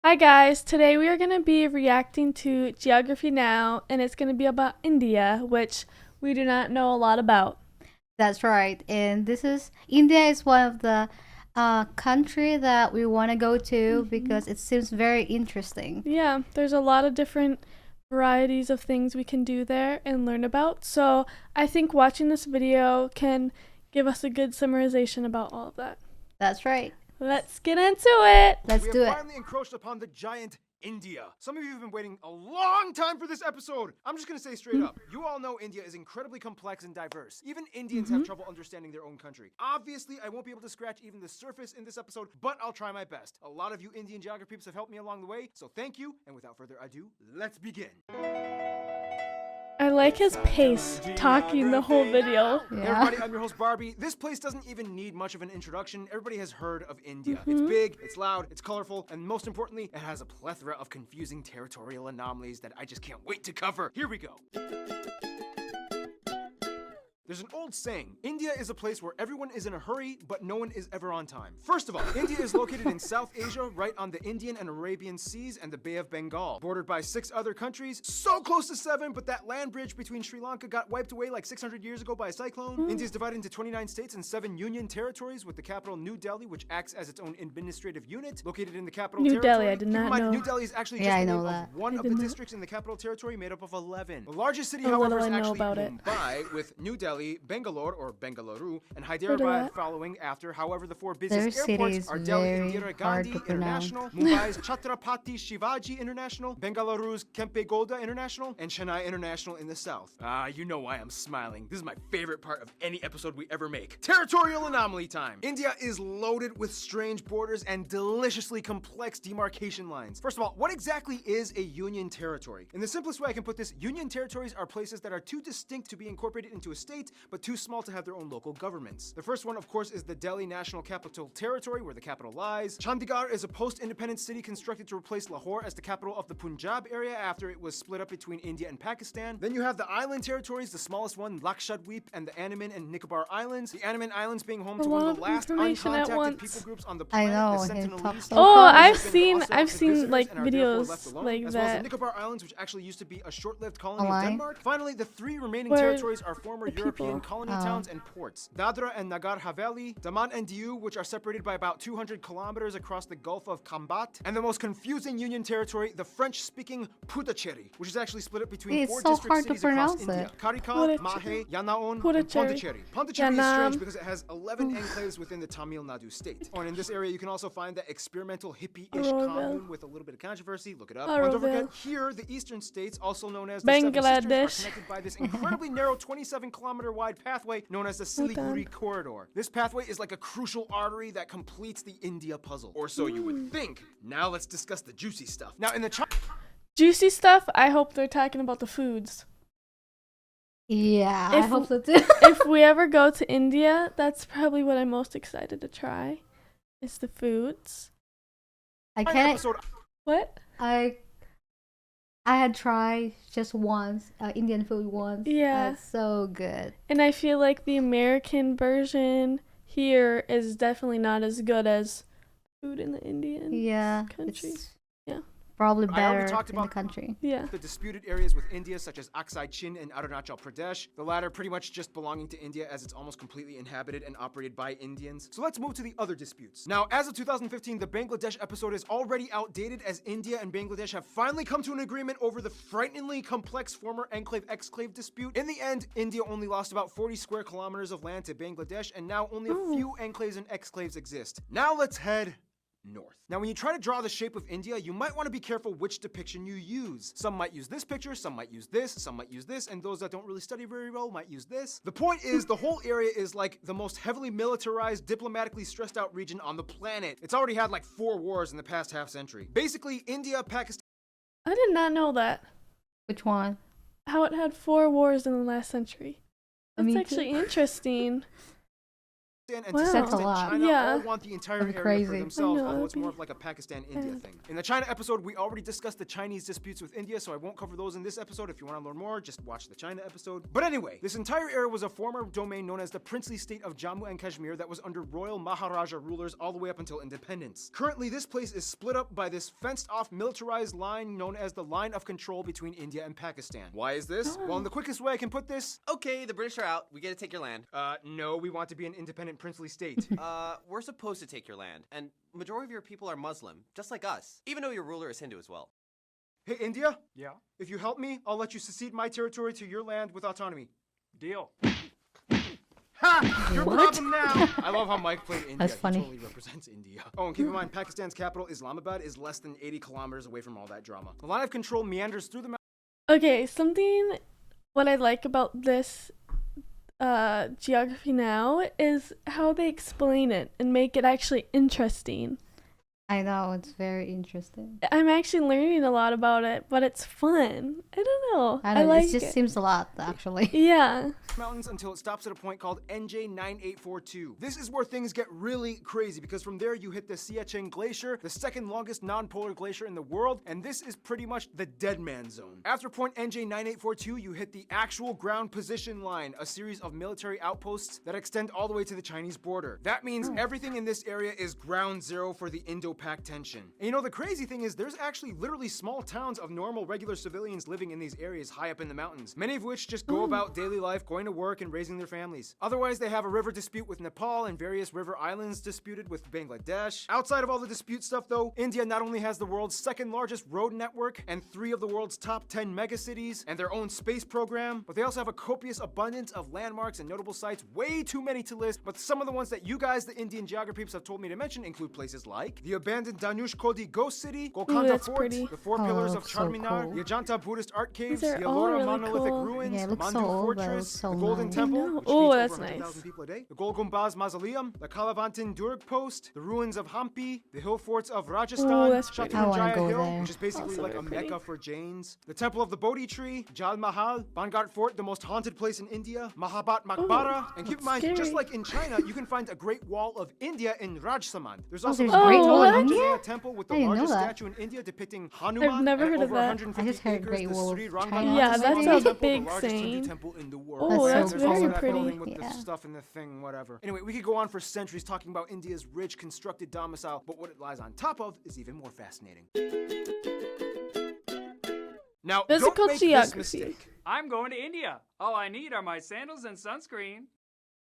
Hi guys, today we are going to be reacting to Geography Now, and it's going to be about India, which we do not know a lot about. That's right. And this is India is one of the country that we want to go to because it seems very interesting. Yeah, there's a lot of different varieties of things we can do there and learn about. So I think watching this video can give us a good summarization about all of that. That's right. Let's get into it. Let's we do have it. finally encroached upon the giant India. Some of you have been waiting a long time for this episode. I'm just gonna say straight up, you all know India is incredibly complex and diverse. Even Indians have trouble understanding their own country. Obviously, I won't be able to scratch even the surface in this episode, but I'll try my best. A lot of you Indian geography peeps have helped me along the way, so thank you, and without further ado, let's begin. I like his pace, talking the whole video. Hey Yeah. everybody, I'm your host Barbie. This place doesn't even need much of an introduction. Everybody has heard of India. It's big, it's loud, it's colorful, and most importantly, it has a plethora of confusing territorial anomalies that I just can't wait to cover. Here we go. There's an old saying, India is a place where everyone is in a hurry, but no one is ever on time. First of all, India is located in South Asia, right on the Indian and Arabian Seas and the Bay of Bengal, bordered by 6 other countries, so close to 7, but that land bridge between Sri Lanka got wiped away like 600 years ago by a cyclone. India is divided into 29 states and 7 union territories, with the capital New Delhi, which acts as its own administrative unit, located in the capital New territory. Delhi, I did Keep in not mind, know. New Delhi is actually Yeah, just I the know name that. of one I of did the not. districts in the capital territory made up of 11. The largest city, A however, little is I know actually about it. Mumbai, with New Delhi, Bangalore or Bengaluru, and Heard of Hyderabad that. following after. However, the 4 Their busiest city airports is are Delhi very Indira hard Gandhi to pronounce. International, Mumbai's Chhatrapati Shivaji International, Bengaluru's Kempe Gowda International, and Chennai International in the south. You know why I'm smiling. This is my favorite part of any episode we ever make. Territorial anomaly time. India is loaded with strange borders and deliciously complex demarcation lines. First of all, what exactly is a union territory? In the simplest way I can put this, union territories are places that are too distinct to be incorporated into a state, but too small to have their own local governments. The first one, of course, is the Delhi National Capital Territory, where the capital lies. Chandigarh is a post-independent city constructed to replace Lahore as the capital of the Punjab area after it was split up between India and Pakistan. Then you have the island territories, the smallest one, Lakshadweep, and the Andaman and Nicobar Islands. The Andaman Islands being home to A one lot of the of last information at uncontacted once. people groups on the I planet, know, the he Sentinelese. talks so Oh, fast. I've Have been seen hostile to visitors like and are therefore left videos alone, like as well as the that. Nicobar Islands, which actually used to be a short-lived colony of Why? Denmark. Finally, the 3 remaining Where territories are former the European people- colony towns and ports. Dadra and Nagar Haveli, Daman and Diu, which are separated by about 200 kilometers across the Gulf of Khambat, and the most confusing union territory, the French-speaking Puducherry, which is actually split up between It's 4 so district hard to cities across pronounce India. it. Karikal, Puducherry. Mahe, Yanaon, and Puducherry. Pondicherry. Pondicherry is Yanam. strange because it has 11 enclaves within the Tamil Nadu state. Oh, and in this area, you can also find that experimental hippie-ish Auroville. commune with a little bit of controversy. Look it up. And don't forget, Auroville. here, the eastern states, also known as the Seven Sisters, Bangladesh. are connected by this incredibly narrow 27-kilometer wide pathway known as the Siliguri Corridor. This pathway is like a crucial artery that completes the India puzzle. Or so you would think. Now let's discuss the juicy stuff. Now, in the Juicy stuff, I hope they're talking about the foods. Yeah, I If- hope so too. If we ever go to India, that's probably what I'm most excited to try, is the foods. I can't. episode, What? I had tried just once Indian food once. Yeah. It's so good. And I feel like the American version here is definitely not as good as food in the Indian Yeah, country. it's Yeah. probably I already better talked in the about- country. Yeah. the disputed areas with India, such as Aksai Chin and Arunachal Pradesh, the latter pretty much just belonging to India as it's almost completely inhabited and operated by Indians. So let's move to the other disputes. Now, as of 2015, the Bangladesh episode is already outdated as India and Bangladesh have finally come to an agreement over the frighteningly complex former enclave-exclave dispute. In the end, India only lost about 40 square kilometers of land to Bangladesh, and now only a few enclaves and exclaves exist. Now let's head north. Now, when you try to draw the shape of India, you might want to be careful which depiction you use. Some might use this picture, some might use this, some might use this, and those that don't really study very well might use this. The point is, the whole area is like the most heavily militarized, diplomatically stressed out region on the planet. It's already had like 4 wars in the past half century. Basically, India, Pakistan, I did not know that. Which one? How it had 4 wars in the last century. That's Me too. actually interesting. and Wow. to some That's a extent lot. China Yeah. all want the entire That'd area be for crazy. themselves, I know, although it's that'd more be- of like a Pakistan-India Yeah. thing. In the China episode, we already discussed the Chinese disputes with India, so I won't cover those in this episode. If you want to learn more, just watch the China episode. But anyway, this entire area was a former domain known as the princely state of Jammu and Kashmir that was under royal Maharaja rulers all the way up until independence. Currently, this place is split up by this fenced-off militarized line known as the Line of Control between India and Pakistan. Why is this? Well, in the quickest way I can put this, Okay, the British are out. We get to take your land. no, we want to be an independent princely state. We're supposed to take your land, and majority of your people are Muslim, just like us. Even though your ruler is Hindu as well. Hey, India, Yeah, if you help me, I'll let you secede my territory to your land with autonomy. deal. Ha! Your What? problem now! I love how Mike played India. That's funny. He totally represents India. Oh, and keep in mind, Pakistan's capital, Islamabad, is less than 80 kilometers away from all that drama. The line of control meanders through the Okay, something what I like about this geography now is how they explain it and make it actually interesting. I know, it's very interesting. I'm actually learning a lot about it, but it's fun. I don't know. I don't know, like it just seems a lot, actually. Yeah. mountains until it stops at a point called NJ9842. This is where things get really crazy because from there you hit the Siachen Glacier, the second longest non-polar glacier in the world, and this is pretty much the dead man zone. After point NJ9842, you hit the actual ground position line, a series of military outposts that extend all the way to the Chinese border. That means everything in this area is ground zero for the Indo-Pak tension. And you know, the crazy thing is there's actually literally small towns of normal regular civilians living in these areas high up in the mountains, many of which just go about daily life, going to work and raising their families. Otherwise, they have a river dispute with Nepal and various river islands disputed with Bangladesh. Outside of all the dispute stuff though, India not only has the world's second largest road network and 3 of the world's top 10 megacities and their own space program, but they also have a copious abundance of landmarks and notable sites, way too many to list, but some of the ones that you guys, the Indian geography peeps, have told me to mention include places like the abandoned Danush Kodi Ghost City, Golconda that's Fort, pretty. the 4 Oh, pillars of looks so Charminar, cool. the Ajanta Buddhist art caves, These are the all Ellora really monolithic cool. ruins, Yeah, it looks Mandu so old, but it Fortress, looks so the Golden nice. Temple, I know. which Oh, feeds that's over 100,000 nice. people a day, the Golgumbaz Mausoleum, the Kalavantin Durg Post, the ruins of Hampi, the hill forts of Rajasthan, Oh, that's pretty. I wanna Shatrunjaya go Hill, there. which is basically Also like a very pretty. mecca for Jains, the Temple of the Bodhi Tree, Jal Mahal, Bangart Fort, the most haunted place in India, Mahabat Maqbara, and keep in mind, just scary. like in China, you can find a Great Wall of India in Rajsamand. There's Oh, also there's the a Great Wall in Anjaneya India? Temple with the I didn't know largest that. statue in India depicting Hanuman. never and heard of over that. 150 I just heard acres, Great the Wall of Sri China. Ranganatha Yeah, that Swami sounds a Temple, big the largest Hindu thing. temple in the world. Oh, That's so And that's there's also very that pretty. building with the Yeah. stuff in the thing, whatever. Anyway, we could go on for centuries talking about India's rich constructed domicile, but what it lies on top of is even more fascinating. Now, Physical don't make this geography. mistake. I'm going to India. All I need are my sandals and sunscreen.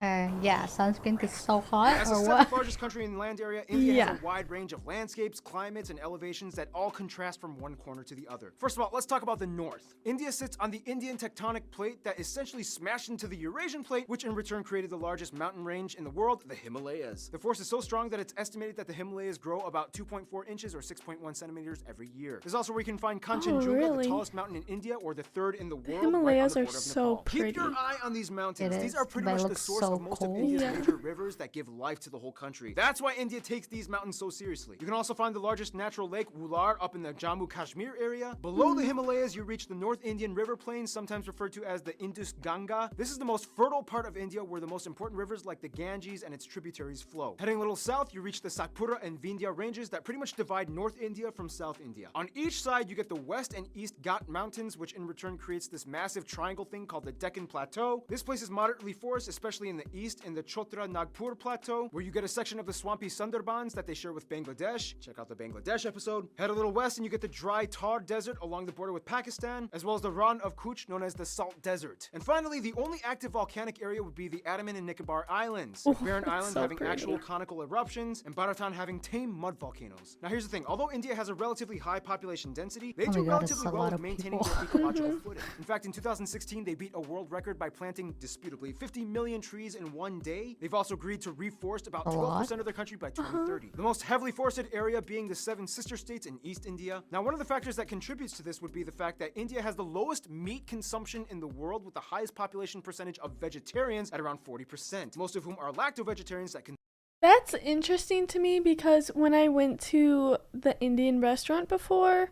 Yeah, sunscreen is so hot, As the or seventh what? largest country in land area, India Yeah. has a wide range of landscapes, climates, and elevations that all contrast from one corner to the other. First of all, let's talk about the north. India sits on the Indian tectonic plate that essentially smashed into the Eurasian plate, which in return created the largest mountain range in the world, the Himalayas. The force is so strong that it's estimated that the Himalayas grow about 2.4 inches or 6.1 centimeters every year. There's also where you can find Kanchenjunga, really? the tallest mountain in India, or the third in the world. Himalayas right on are the border of so Nepal. Keep your pretty. eye on these mountains. It These is, are pretty but it much the looks source so of most cool. of India's Yeah. major rivers that give life to the whole country. That's why India takes these mountains so seriously. You can also find the largest natural lake, Wular, up in the Jammu Kashmir area. Below the Himalayas, you reach the North Indian River Plain, sometimes referred to as the Indus Ganga. This is the most fertile part of India where the most important rivers like the Ganges and its tributaries flow. Heading a little south, you reach the Satpura and Vindhya ranges that pretty much divide North India from South India. On each side, you get the West and East Ghat Mountains, which in return creates this massive triangle thing called the Deccan Plateau. This place is moderately forested, especially in the east in the Chotra Nagpur Plateau, where you get a section of the swampy Sundarbans that they share with Bangladesh. Check out the Bangladesh episode. Head a little west and you get the dry Thar Desert along the border with Pakistan, as well as the Rann of Kutch, known as the Salt Desert. And finally, the only active volcanic area would be the Andaman and Nicobar Islands, with Barren that's Island so having pretty. actual conical eruptions and Bharatan having tame mud volcanoes. Now here's the thing, although India has a relatively high population density, they Oh do my God, it's relatively a well lot with of maintaining people. their ecological footing. In fact, in 2016, they beat a world record by planting, disputably, 50 million trees in one day. They've also agreed to reforest about A 12% lot. of their country by 2030. The most heavily forested area being the 7 sister states in East India. Now, one of the factors that contributes to this would be the fact that India has the lowest meat consumption in the world with the highest population percentage of vegetarians at around 40%, most of whom are lacto-vegetarians that can That's interesting to me because when I went to the Indian restaurant before,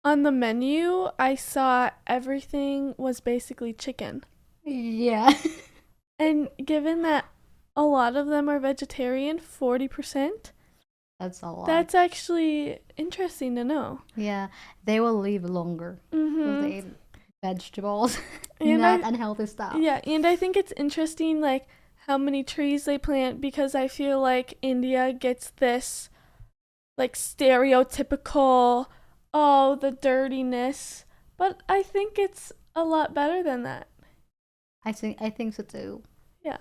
on the menu, I saw everything was basically chicken. Yeah. And given that a lot of them are vegetarian, 40%. That's a lot. That's actually interesting to know. Yeah, they will live longer because Mm-hmm. they eat vegetables, And not I- unhealthy stuff. Yeah, and I think it's interesting, like, how many trees they plant, because I feel like India gets this, like, stereotypical, oh, the dirtiness. But I think it's a lot better than that. I think so too. Yeah.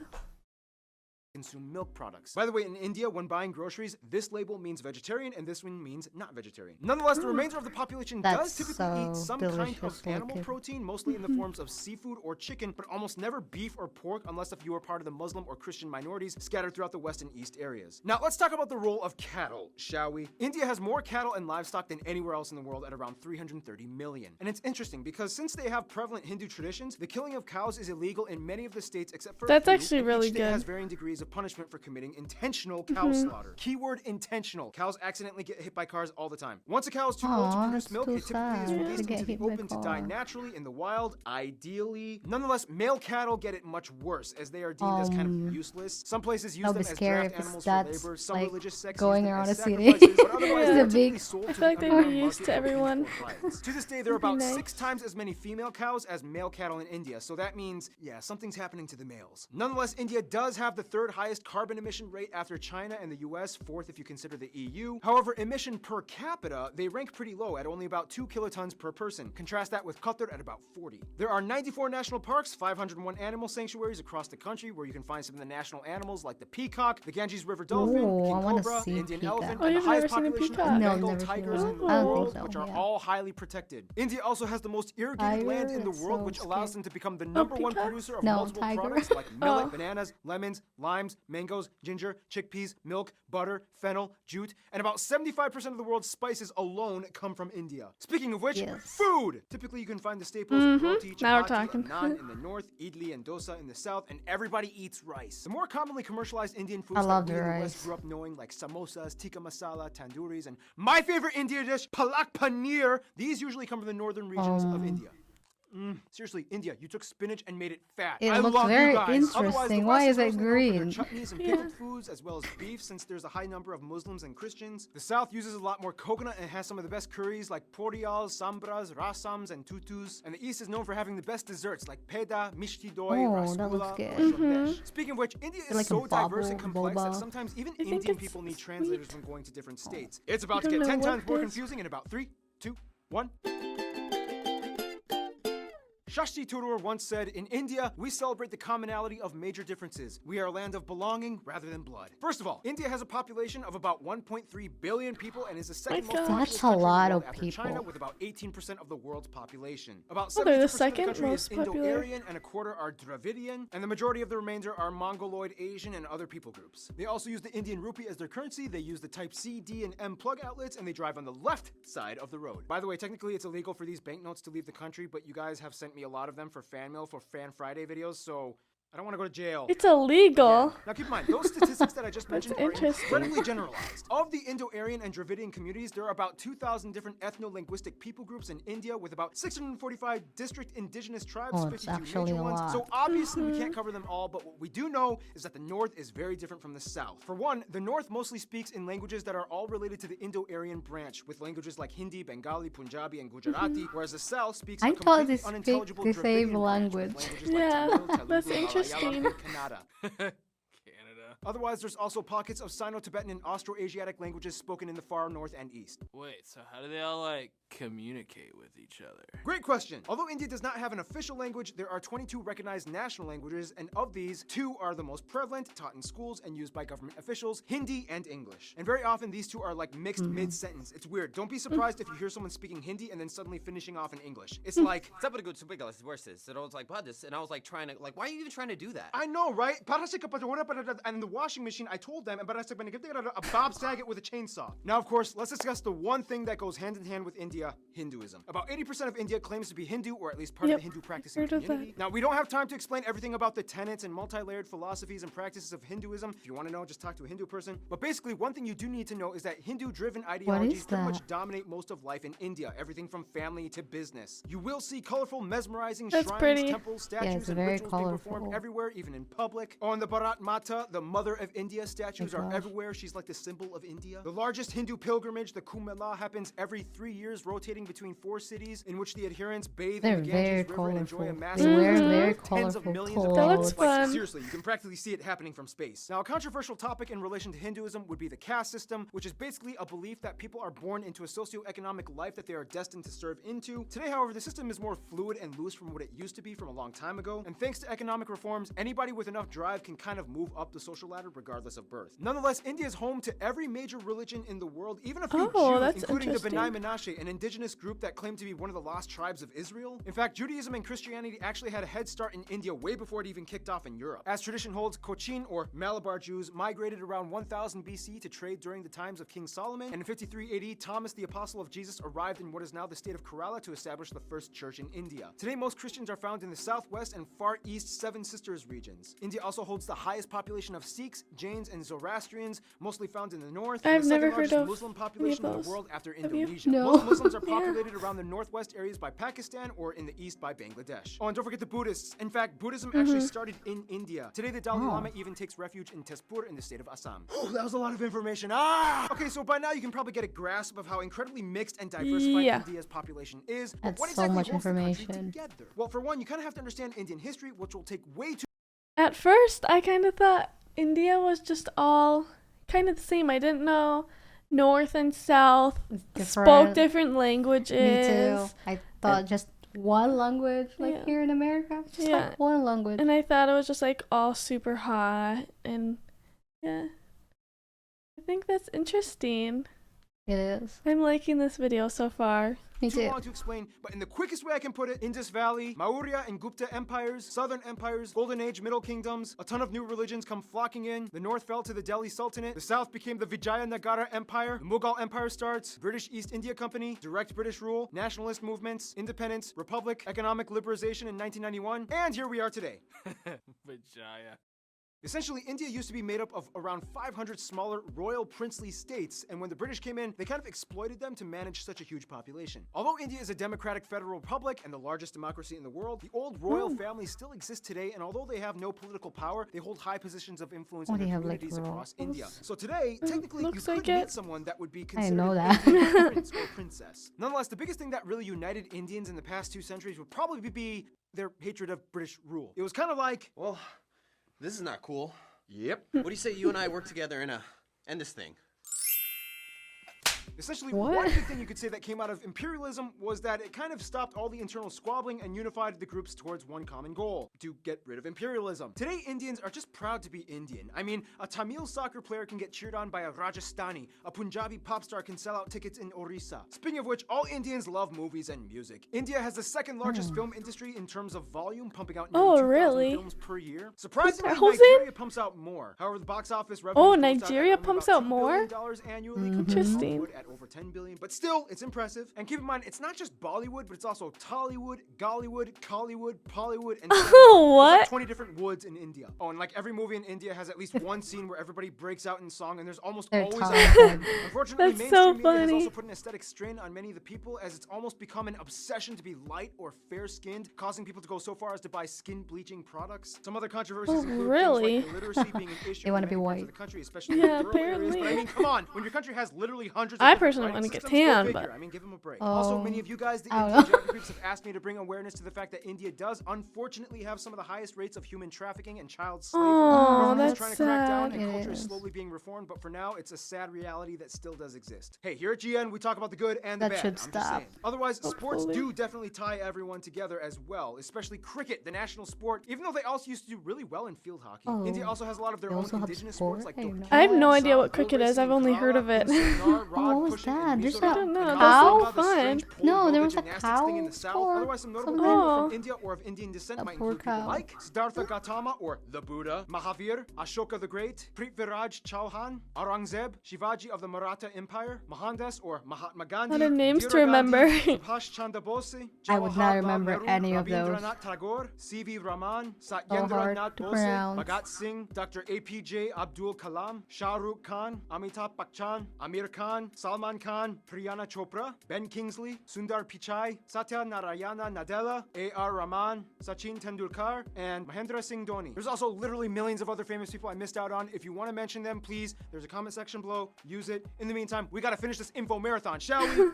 Consume milk products. By the way, in India, when buying groceries, this label means vegetarian and this one means not vegetarian. Nonetheless, the remainder of the population does That's typically eat so some kind of delicious animal looking. protein, mostly in the forms of seafood or chicken, but almost never beef or pork unless if you are part of the Muslim or Christian minorities scattered throughout the West and East areas. Now, let's talk about the role of cattle, shall we? India has more cattle and livestock than anywhere else in the world at around 330 million. And it's interesting because since they have prevalent Hindu traditions, the killing of cows is illegal in many of the states except for a That's few, actually and really each state has good. varying degrees of punishment for committing intentional cow slaughter. Keyword intentional. Cows accidentally get hit by cars all the time. Once a cow is too old to Aw, produce that's milk, too it typically is sad released to get into the hit by open to die car. naturally in the wild, ideally. Nonetheless, male cattle get it much worse as they are deemed as kind of useless. Some places use That'll them be as scary draft if animals for that's, labor. Some like, religious sects going use them around as a city. sacrifices, but otherwise Yeah. they're The big- typically sold I to feel like the they'd be underground used to market or everyone. for violence. To this day, there are That'd about be nice. 6 times as many female cows as male cattle in India. So that means, yeah, something's happening to the males. Nonetheless, India does have the 3rd highest carbon emission rate after China and the US, 4th if you consider the EU. However, emission per capita, they rank pretty low at only about 2 kilotons per person. Contrast that with Qatar at about 40. There are 94 national parks, 501 animal sanctuaries across the country where you can find some of the national animals like the peacock, the Ganges River dolphin, Ooh, the I king wanna cobra, see the Indian peacock. elephant, Oh, and the you've highest never seen a population peacock? of No, Bengal never seen tigers one. in the I don't think world, so, which are yeah. all highly protected. India also has the most irrigated land in the Tiger? world, That's which so allows scary. them to become the number one peacock? producer of No, multiple tiger. products like millet, Oh. bananas, lemons, limes, mangoes, ginger, chickpeas, milk, butter, fennel, jute, and about 75% of the world's spices alone come from India. Speaking of which, Yes. food! Typically, you can find the staples roti, Now we're chapati, talking. and naan in the north, idli and dosa in the south, and everybody eats rice. The more commonly commercialized Indian foods I love that we the in the West rice. grew up knowing, like samosas, tikka masala, tandooris, and my favorite Indian dish, palak paneer. These usually come from the northern regions of India. Seriously, India, you took spinach and made it fat. It I looks love very you guys. Otherwise, the interesting. West Why is it mostly known for their green? chutneys and pickled foods, as well as beef, since there's a high number of Muslims and Christians. The South uses a lot more coconut and has some of the best curries like poriyals, sambras, rasams, and tutus. And the East is known for having the best desserts like peda, mishti doi, Oh, that looks rasgulla, good. or sandesh. Speaking of which, India is Like a so diverse and bobble, complex that boba. sometimes even I think Indian it's people need sweet. translators when going to different states. It's about to don't get know 10 what times more it is. confusing in about 3, 2, 1. Shashti Tharoor once said, "In India, we celebrate the commonality of major differences. We are a land of belonging rather than blood." First of all, India has a population of about 1.3 billion people and is the second most God. populous That's a country in the lot world of after China, people. with about 18% of the world's population. About Oh, they're the 72% of the second country is most popular. Indo-Aryan and a quarter are Dravidian, and the majority of the remainder are Mongoloid, Asian, and other people groups. They also use the Indian rupee as their currency. They use the Type C, D, and M plug outlets, and they drive on the left side of the road. By the way, technically it's illegal for these banknotes to leave the country, but you guys have sent me a lot of them for fan mail for Fan Friday videos, so I don't want to go to jail. It's illegal. Now keep in mind, those statistics that I just mentioned are interesting. incredibly generalized. Of the Indo-Aryan and Dravidian communities, there are about 2,000 different ethno-linguistic people groups in India, with about 645 district indigenous tribes, Oh, it's 52 actually major a ones. lot. So obviously we can't cover them all, but what we do know is that the North is very different from the South. For one, the North mostly speaks in languages that are all related to the Indo-Aryan branch, with languages like Hindi, Bengali, Punjabi, and Gujarati, whereas the South speaks I a thought completely they speak unintelligible the Dravidian same branch, with language. languages like Yeah, Tamil, Telugu, that's Malayalam, interesting. and Kannada. Canada. Otherwise, there's also pockets of Sino-Tibetan and Austroasiatic languages spoken in the far north and east. Wait, so how do they all like communicate with each other? Great question. Although India does not have an official language, there are 22 recognized national languages, and of these, 2 are the most prevalent, taught in schools, and used by government officials: Hindi and English. And very often, these two are like mixed mid-sentence. It's weird. Don't be surprised if you hear someone speaking Hindi and then suddenly finishing off in English. It's like, Sabado good subigalas versus. And I was like, "Badis," and I was like trying to like, why are you even trying to do that? I know, right? And the washing machine, I told them, a Bob Saget with a chainsaw. Now, of course, let's discuss the one thing that goes hand in hand with India India, Hinduism. About 80% of India claims to be Hindu, or at least part Yep, of the Hindu practicing heard of that. community. Now, we don't have time to explain everything about the tenets and multi-layered philosophies and practices of Hinduism. If you want to know, just talk to a Hindu person. But basically, one thing you do need to know is that Hindu-driven ideologies pretty much that? dominate most of life in India, everything from family to business. You will see colorful, mesmerizing That's shrines, pretty. temples, statues, it's and very rituals being performed colorful. everywhere, even in public. On the Bharat Mata, the mother of India, statues are gosh. everywhere. She's like the symbol of India. The largest Hindu pilgrimage, the Kumbh Mela, happens every 3 years, rotating between 4 cities, in which the adherents bathe They're in the very Ganges River and enjoy a colorful. massive They wear Mhm. very tens of colorful millions of clothes. That dollars. looks Like, fun. seriously, you can practically see it happening from space. Now, a controversial topic in relation to Hinduism would be the caste system, which is basically a belief that people are born into a socioeconomic life that they are destined to serve into. Today, however, the system is more fluid and loose from what it used to be from a long time ago, and thanks to economic reforms, anybody with enough drive can kind of move up the social ladder regardless of birth. Nonetheless, India is home to every major religion in the world, even a few Oh, Jews, that's including the interesting. B'nai Menashe, an indigenous group that claimed to be one of the lost tribes of Israel. In fact, Judaism and Christianity actually had a head start in India way before it even kicked off in Europe. As tradition holds, Cochin, or Malabar Jews, migrated around 1000 BC to trade during the times of King Solomon, and in 53 AD, Thomas, the apostle of Jesus, arrived in what is now the state of Kerala to establish the first church in India. Today, most Christians are found in the southwest and far east Seven Sisters regions. India also holds the highest population of Sikhs, Jains, and Zoroastrians, mostly found in the north, and I've the never second heard largest of Muslim any of population in the those. world after Have you? Indonesia. No. Most Muslims are Yeah. populated around the northwest areas by Pakistan or in the east by Bangladesh. Oh, and don't forget the Buddhists. In fact, Buddhism actually started in India. Today, the Dalai Oh. Lama even takes refuge in Tezpur in the state of Assam. Oh, that was a lot of information. Ah! Okay, so by now you can probably get a grasp of how incredibly mixed and diversified Yeah. India's population is. But That's what so exactly much holds the country information. together? Well, for one, you kind of have to understand Indian history, which will take way too At first, I kind of thought India was just all kind of the same. I didn't know North and South spoke different languages. Me too. I thought just one language, like Yeah. here in America. Just Yeah. like one language. And I thought it was just like all super hot. And yeah. I think that's interesting. It is. I'm liking this video so far. Me too too. long to explain, but in the quickest way I can put it, Indus Valley, Maurya and Gupta empires, southern empires, Golden Age, Middle Kingdoms, a ton of new religions come flocking in, the north fell to the Delhi Sultanate, the south became the Vijayanagara Empire, the Mughal Empire starts, British East India Company, direct British rule, nationalist movements, independence, republic, economic liberalization in 1991, and here we are today. Vijaya. Essentially, India used to be made up of around 500 smaller royal princely states, and when the British came in, they kind of exploited them to manage such a huge population. Although India is a democratic federal republic and the largest democracy in the world, the old royal families still exist today, and although they have no political power, they hold high positions of influence Oh, in they their have, like, communities across royals? India. So today, technically, you looks could like meet it. someone that would be didn't considered know an that. Indian prince or princess. Nonetheless, the biggest thing that really united Indians in the past 2 centuries would probably be their hatred of British rule. It was kind of like, Well, this is not cool. yep. What do you say you and I work together and end this thing? Essentially, What? one big thing you could say that came out of imperialism was that it kind of stopped all the internal squabbling and unified the groups towards one common goal, to get rid of imperialism. Today, Indians are just proud to be Indian. I mean, a Tamil soccer player can get cheered on by a Rajasthani, a Punjabi pop star can sell out tickets in Orissa. Speaking of which, all Indians love movies and music. India has the second largest film industry in terms of volume, pumping out nearly Oh, 2,000 really? films per year. Surprisingly, 2,000? Nigeria pumps out more. However, the box office revenue Oh, Nigeria pumps out more? annually, Interesting. Hollywood at over 10 billion, but still, it's impressive. And keep in mind, it's not just Bollywood, but it's also Tollywood, Gollywood, Collywood, Pollywood, and Oh, There's like what? 20 different woods in India. Oh, and like every movie in India has at least one scene where everybody breaks out in song, and there's almost They're always talented. Unfortunately, That's mainstream so media has funny. also put an aesthetic strain on many of the people, as it's almost become an obsession to be light or fair-skinned, causing people to go so far as to buy skin bleaching products. Some other controversies Oh, include really? things like illiteracy being an issue They in wanna many be parts of white. the country, especially Yeah, in rural areas. But I apparently. mean, come on, when your country has literally hundreds of I different personally writing wanna get systems, go tan, figure. but- I mean, give them a break. Also, Oh. many of you guys, the I Indian don't know. geography groups, have asked me to bring awareness to the fact that India does unfortunately have some of the highest rates of human trafficking and child slavery. Oh, Government is that's trying to crack down, sad. and It culture is is. slowly being reformed, but for now, it's a sad reality that still does exist. Hey, here at GN, we talk about the good and the That bad. should I'm just stop. saying. Otherwise, sports Hopefully. do definitely tie everyone together as well, especially cricket, the national sport, even though they also used to do really well in field hockey. Oh. India also has a lot of their They own also have indigenous sport? sports like I didn't know. Dorkira, I have no idea Sal, what cricket bull is. I've racing, only heard Kala, of it. Sinnar, rod what was pushing in that? There's Mizoram, a and cow? Hausa, the Fun. strange pole No, there yoga was a gymnastics thing in the cow south. sport, Otherwise, some notable something. people Oh. from India or of Indian descent A might poor include people cow. like Siddhartha Gautama or the Buddha, Mahavir, Ashoka the Great, meet Prithviraj Chauhan, Aurangzeb, Shivaji of the Maratha Empire, Mohandas or Mahatma Gandhi, lot of names to Indira remember. Gandhi, Subhash Chandra Bose, I would not Jawaharlal remember Nehru, any of those. Rabindranath Tagore, C.V. Raman, So Satyendra hard Nath to Bose, pronounce. Bhagat Singh, Dr. APJ Abdul Kalam, Shah Rukh Khan, Amitabh Bachchan, Amir Khan, Salman Khan, Priyana Chopra, Ben Kingsley, Sundar Pichai, Satya Narayana Nadella, A.R. Rahman, Sachin Tendulkar, and Mahendra Singh Dhoni. There's also literally millions of other famous people I missed out on. If you want to mention them, please, there's a comment section below. Use it. In the meantime, we got to finish this info marathon, shall we?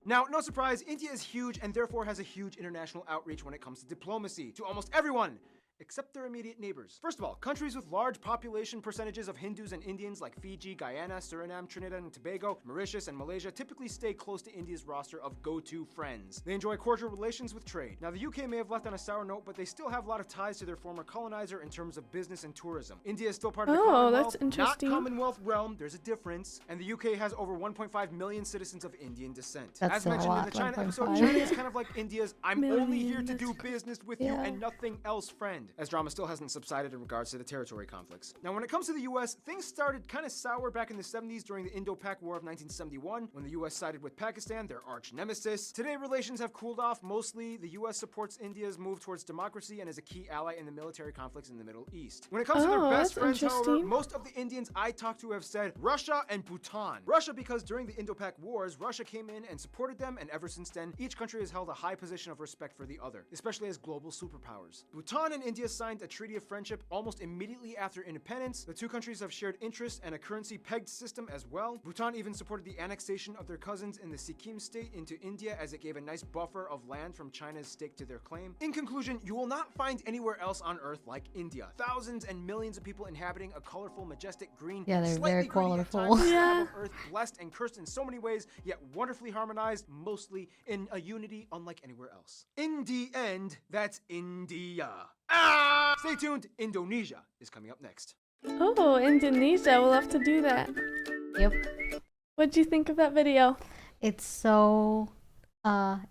Now, no surprise, India is huge and therefore has a huge international outreach when it comes to diplomacy to almost everyone, except their immediate neighbors. First of all, countries with large population percentages of Hindus and Indians like Fiji, Guyana, Suriname, Trinidad and Tobago, Mauritius, and Malaysia typically stay close to India's roster of go-to friends. They enjoy cordial relations with trade. Now, the UK may have left on a sour note, but they still have a lot of ties to their former colonizer in terms of business and tourism. India is still part of the Oh, Commonwealth, that's interesting. not Commonwealth realm. There's a difference. And the UK has over 1.5 million citizens of Indian descent. That's As a mentioned in lot, the China episode, 1.5. China is kind of like India's I'm only here Million, to do that's business with you Yeah. and nothing else friend, as drama still hasn't subsided in regards to the territory conflicts. Now, when it comes to the US, things started kind of sour back in the 70s during the Indo-Pak War of 1971, when the US sided with Pakistan, their arch nemesis. Today, relations have cooled off. Mostly, the US supports India's move towards democracy and is a key ally in the military conflicts in the Middle East. When it comes to their Oh, best that's friends, however, interesting. most of the Indians I talked to have said Russia and Bhutan. Russia because during the Indo-Pak Wars, Russia came in and supported them, and ever since then, each country has held a high position of respect for the other, especially as global superpowers. Bhutan and India signed a treaty of friendship almost immediately after independence. The two countries have shared interests and a currency-pegged system as well. Bhutan even supported the annexation of their cousins in the Sikkim state into India, as it gave a nice buffer of land from China's stake to their claim. In conclusion, you will not find anywhere else on Earth like India. Thousands and millions of people inhabiting a colorful, majestic green, Yeah, they're slightly very gritty at colorful. times, Yeah. slab of Earth, blessed and cursed in so many ways, yet wonderfully harmonized, mostly in a unity unlike anywhere else. In the end, that's India. Stay tuned, Indonesia is coming up next. Oh, Indonesia. We'll have to do that. Yep. What'd you think of that video? It's so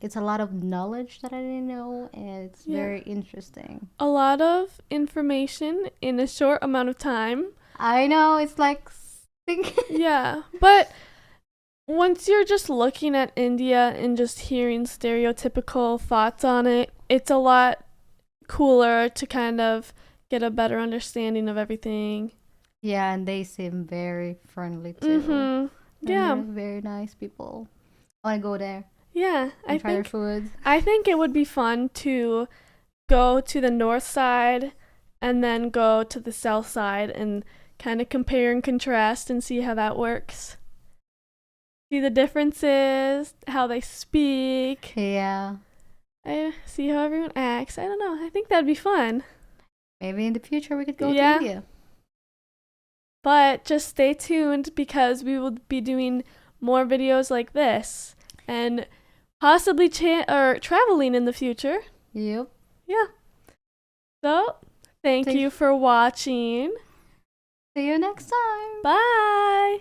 it's a lot of knowledge that I didn't know, and it's Yeah. very interesting. A lot of information in a short amount of time. I know, it's like Yeah, but once you're just looking at India and just hearing stereotypical thoughts on it, it's a lot cooler to kind of get a better understanding of everything. Yeah, and they seem very friendly too. Mhm. And Yeah. they're very nice people. I want to go there Yeah, and try their food. I think it would be fun to go to the north side and then go to the south side and kind of compare and contrast and see how that works. See the differences, how they speak. Yeah, I see how everyone acts. I don't know. I think that'd be fun. maybe in the future we could go Yeah. to India. But just stay tuned because we will be doing more videos like this and possibly traveling in the future. Yep. Yeah. So, thank Thank- you for watching. See you next time. Bye.